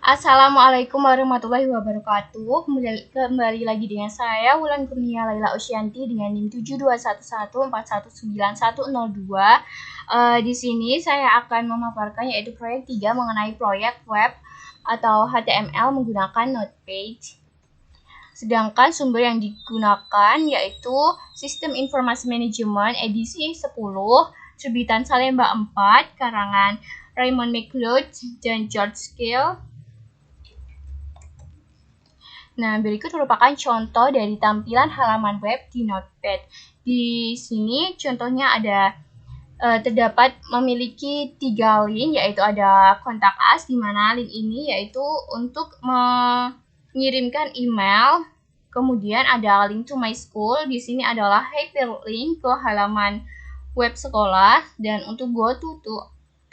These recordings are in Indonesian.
Assalamualaikum warahmatullahi wabarakatuh. Kembali lagi dengan saya Wulan Kurnia Laila Osyanti dengan NIM 72114191102. Di sini saya akan memaparkan yaitu proyek 3 mengenai proyek web atau HTML menggunakan Notepage. Sedangkan sumber yang digunakan yaitu Sistem Informasi Manajemen edisi 10, terbitan Salemba 4, karangan Raymond McLeod dan George Skill. Nah, berikut merupakan contoh dari tampilan halaman web di Notepad. Di sini contohnya ada terdapat memiliki 3 link, yaitu ada kontak us, di mana link ini yaitu untuk mengirimkan email. Kemudian ada link to my school, di sini adalah hyperlink ke halaman web sekolah, dan untuk go to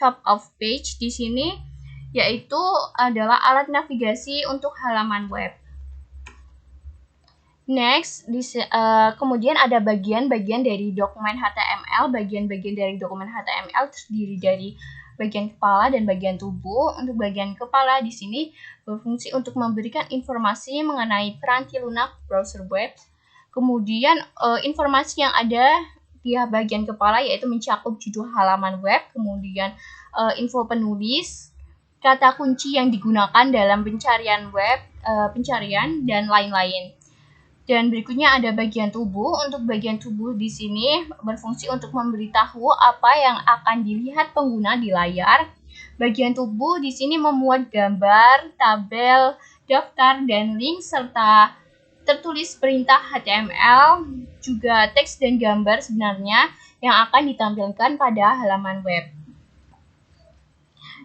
top of page di sini yaitu adalah alat navigasi untuk halaman web. Next, kemudian ada bagian-bagian dari dokumen HTML. Bagian-bagian dari dokumen HTML terdiri dari bagian kepala dan bagian tubuh. Untuk bagian kepala di sini berfungsi untuk memberikan informasi mengenai peranti lunak browser web. Kemudian informasi yang ada di bagian kepala yaitu mencakup judul halaman web, kemudian info penulis, kata kunci yang digunakan dalam pencarian web, pencarian dan lain-lain. Dan berikutnya ada bagian tubuh. Untuk bagian tubuh di sini berfungsi untuk memberitahu apa yang akan dilihat pengguna di layar. Bagian tubuh di sini memuat gambar, tabel, daftar, dan link, serta tertulis perintah HTML, juga teks dan gambar sebenarnya yang akan ditampilkan pada halaman web.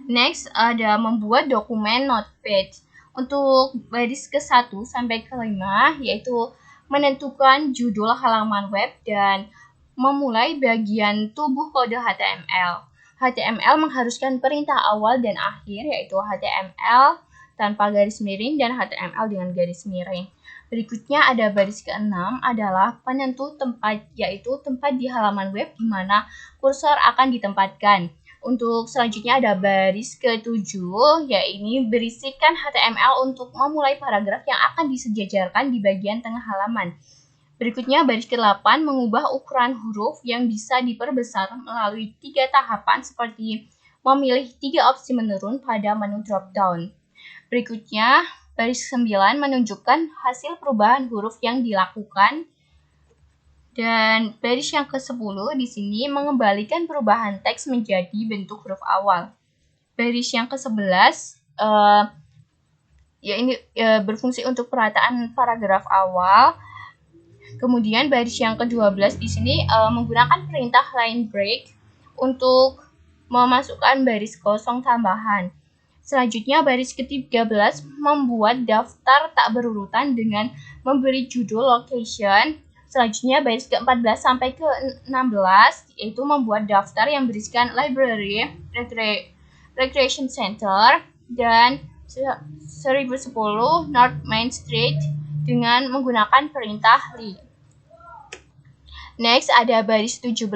Next, ada membuat dokumen Notepad. Untuk baris ke-1 sampai ke-5 yaitu menentukan judul halaman web dan memulai bagian tubuh kode HTML. HTML mengharuskan perintah awal dan akhir yaitu HTML tanpa garis miring dan HTML dengan garis miring. Berikutnya ada baris ke-6 adalah penentu tempat, yaitu tempat di halaman web di mana kursor akan ditempatkan. Untuk selanjutnya ada baris ke-7, yaitu berisikan HTML untuk memulai paragraf yang akan disejajarkan di bagian tengah halaman. Berikutnya baris ke-8 mengubah ukuran huruf yang bisa diperbesar melalui 3 tahapan seperti memilih 3 opsi menurun pada menu drop-down. Berikutnya baris ke-9 menunjukkan hasil perubahan huruf yang dilakukan. Dan baris yang ke-10 di sini mengembalikan perubahan teks menjadi bentuk huruf awal. Baris yang ke-11 berfungsi untuk perataan paragraf awal. Kemudian baris yang ke-12 di sini menggunakan perintah line break untuk memasukkan baris kosong tambahan. Selanjutnya baris ke-13 membuat daftar tak berurutan dengan memberi judul location. Selanjutnya baris ke-14 sampai ke-16 yaitu membuat daftar yang berisikan library, recreation center, dan 1010 North Main Street dengan menggunakan perintah li. Next ada baris 17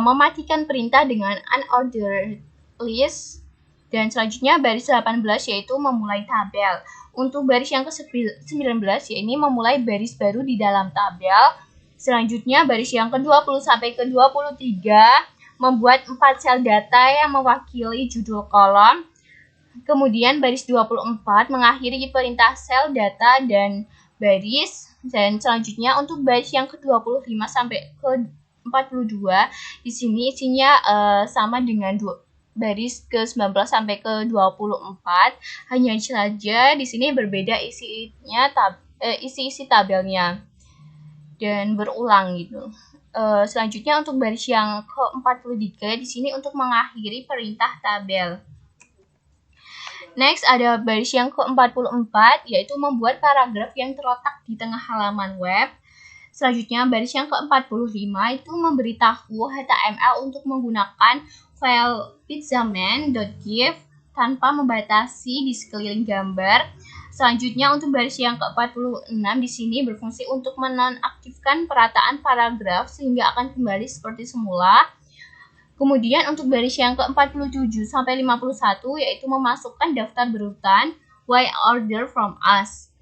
mematikan perintah dengan unordered list. Dan selanjutnya baris 18 yaitu memulai tabel. Untuk baris yang ke-19 yaitu memulai baris baru di dalam tabel. Selanjutnya baris yang ke-20 sampai ke-23 membuat 4 sel data yang mewakili judul kolom. Kemudian baris 24 mengakhiri perintah sel data dan baris. Dan selanjutnya untuk baris yang ke-25 sampai ke-42 di sini isinya sama dengan baris ke-19 sampai ke-24, hanya saja di sini berbeda isi tabelnya dan berulang gitu. Selanjutnya untuk baris yang ke-43 di sini untuk mengakhiri perintah tabel. Next ada baris yang ke-44 yaitu membuat paragraf yang terletak di tengah halaman web. Selanjutnya baris yang ke-45 itu memberitahu HTML untuk menggunakan file pizzaman.gif tanpa membatasi di sekeliling gambar. Selanjutnya untuk baris yang ke-46 di sini berfungsi untuk menonaktifkan perataan paragraf sehingga akan kembali seperti semula. Kemudian untuk baris yang ke-47 sampai 51 yaitu memasukkan daftar berurutan why order from us.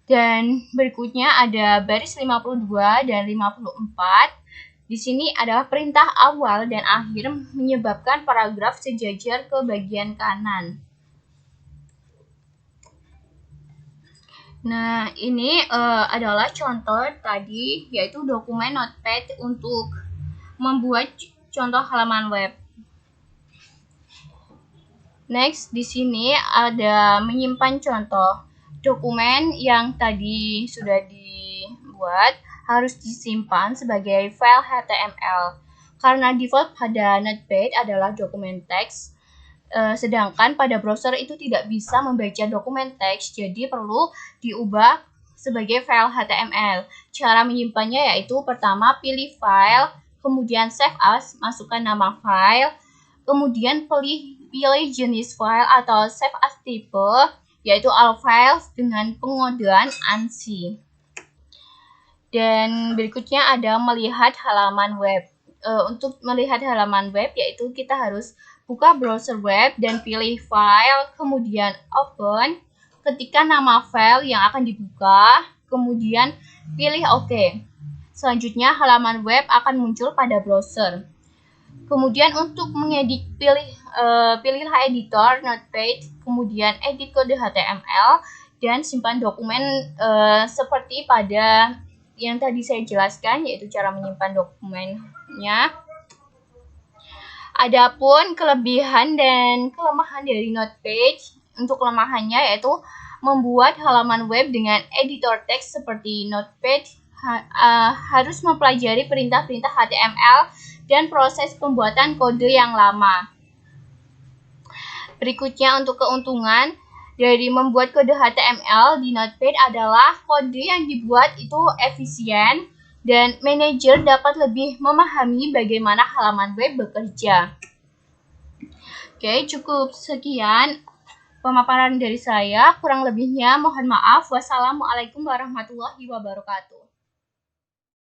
Dan berikutnya ada baris 52 dan 54. Di sini adalah perintah awal dan akhir menyebabkan paragraf sejajar ke bagian kanan. Nah, ini adalah contoh tadi, yaitu dokumen Notepad untuk membuat contoh halaman web. Next, di sini ada menyimpan contoh. Dokumen yang tadi sudah dibuat harus disimpan sebagai file HTML. Karena default pada Notepad adalah dokumen teks, sedangkan pada browser itu tidak bisa membaca dokumen teks, jadi perlu diubah sebagai file HTML. Cara menyimpannya yaitu pertama pilih file, kemudian save as, masukkan nama file, kemudian pilih jenis file atau save as type, yaitu all files dengan pengodean ANSI. Dan berikutnya ada melihat halaman web. Untuk melihat halaman web yaitu kita harus buka browser web dan pilih file, kemudian open, ketikkan nama file yang akan dibuka, kemudian pilih OK. Selanjutnya halaman web akan muncul pada browser. Kemudian untuk mengedit pilihlah editor Notepad, kemudian edit kode HTML dan simpan dokumen seperti pada yang tadi saya jelaskan, yaitu cara menyimpan dokumennya. Adapun kelebihan dan kelemahan dari Notepad, untuk kelemahannya yaitu membuat halaman web dengan editor teks seperti Notepad harus mempelajari perintah-perintah HTML dan proses pembuatan kode yang lama. Berikutnya untuk keuntungan dari membuat kode HTML di Notepad adalah kode yang dibuat itu efisien dan manajer dapat lebih memahami bagaimana halaman web bekerja. Oke, cukup sekian pemaparan dari saya. Kurang lebihnya mohon maaf. Wassalamualaikum warahmatullahi wabarakatuh.